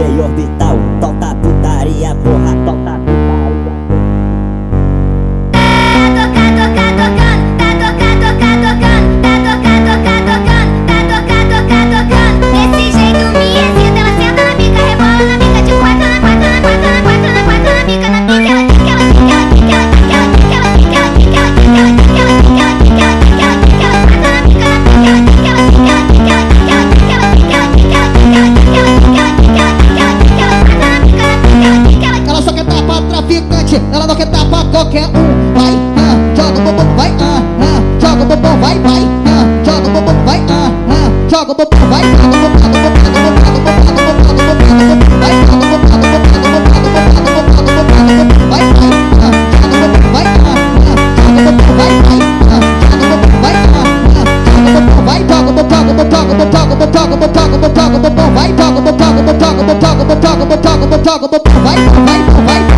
DJ Orbital, solta putaria, porra, solta putaria. Ela não quer dar pra qualquer um. Vai, joga o bumbum, vai, joga o bumbum, vai, joga o bumbum, vai, joga o bumbum, vai, vai,